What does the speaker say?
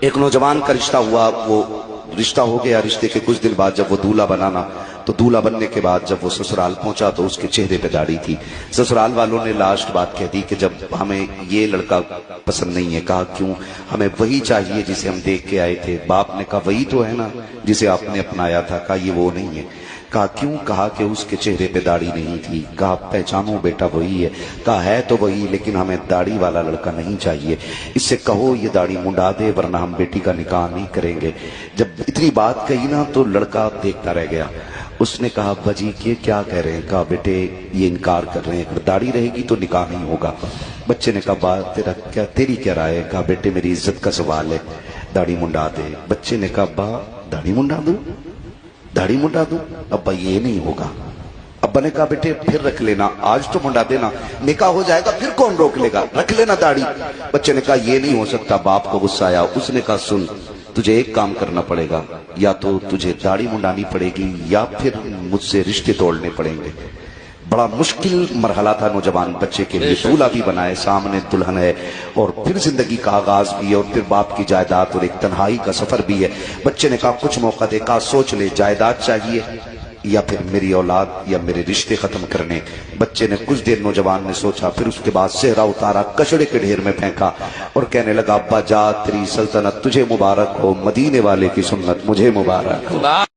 ایک نوجوان کا رشتہ ہوا، وہ رشتہ ہو گیا، رشتے کے کچھ دن بعد جب وہ دولہا بنانا تو دولہا بننے کے بعد جب وہ سسرال پہنچا تو اس کے چہرے پہ داڑھی تھی۔ سسرال والوں نے لاسٹ بات کہہ دی کہ جب ہمیں یہ لڑکا پسند نہیں ہے۔ کہا کیوں؟ ہمیں وہی چاہیے جسے ہم دیکھ کے آئے تھے۔ باپ نے کہا وہی تو ہے نا جسے آپ نے اپنایا تھا۔ کہا یہ وہ نہیں ہے۔ کہا کیوں؟ کہا کہ اس کے چہرے پہ داڑھی نہیں تھی۔ کہا پہچانو بیٹا وہی ہے۔ کہا ہے تو وہی، لیکن ہمیں داڑھی والا لڑکا نہیں چاہیے، اس سے کہو یہ داڑھی منڈا دے ورنہ ہم بیٹی کا نکاح نہیں کریں گے۔ جب اتنی بات کہی نا تو لڑکا دیکھتا رہ گیا۔ اس نے کہا ابا جی یہ کیا کہہ رہے ہیں؟ کہا بیٹے یہ انکار کر رہے ہیں، اگر داڑھی رہے گی تو نکاح نہیں ہوگا۔ بچے نے کہا بات تیری کیا رائے ہے؟ کہا بیٹے میری عزت کا سوال ہے، داڑھی منڈا دے۔ بچے نے کہا ابا داڑھی منڈا دوں؟ داڑھی منڈا دوں؟ ابا یہ نہیں ہوگا۔ ابا نے کہا بیٹے پھر رکھ لینا، آج تو منڈا دینا، نکاح ہو جائے گا پھر کون روک لے گا، رکھ لینا داڑھی۔ بچے نے کہا یہ نہیں ہو سکتا۔ باپ کو غصہ آیا، اس نے کہا سن تجھے ایک کام کرنا پڑے گا، یا تو تجھے داڑھی منڈانی پڑے گی یا پھر مجھ سے رشتے توڑنے پڑیں گے۔ بڑا مشکل مرحلہ تھا نوجوان بچے کے لیے، دولہا بھی بنائے، سامنے دلہن ہے، اور پھر زندگی کا آغاز بھی ہے، اور پھر باپ کی جائیداد اور ایک تنہائی کا سفر بھی ہے۔ بچے نے کہا کچھ موقع دے۔ کہا سوچ لے، جائیداد چاہیے یا پھر میری اولاد یا میرے رشتے ختم کرنے۔ بچے نے کچھ دیر نوجوان نے سوچا، پھر اس کے بعد صحرا اتارا، کچڑے کے ڈھیر میں پھینکا اور کہنے لگا ابا جا تیری سلطنت تجھے مبارک ہو، مدینے والے کی سنت مجھے مبارک ہو۔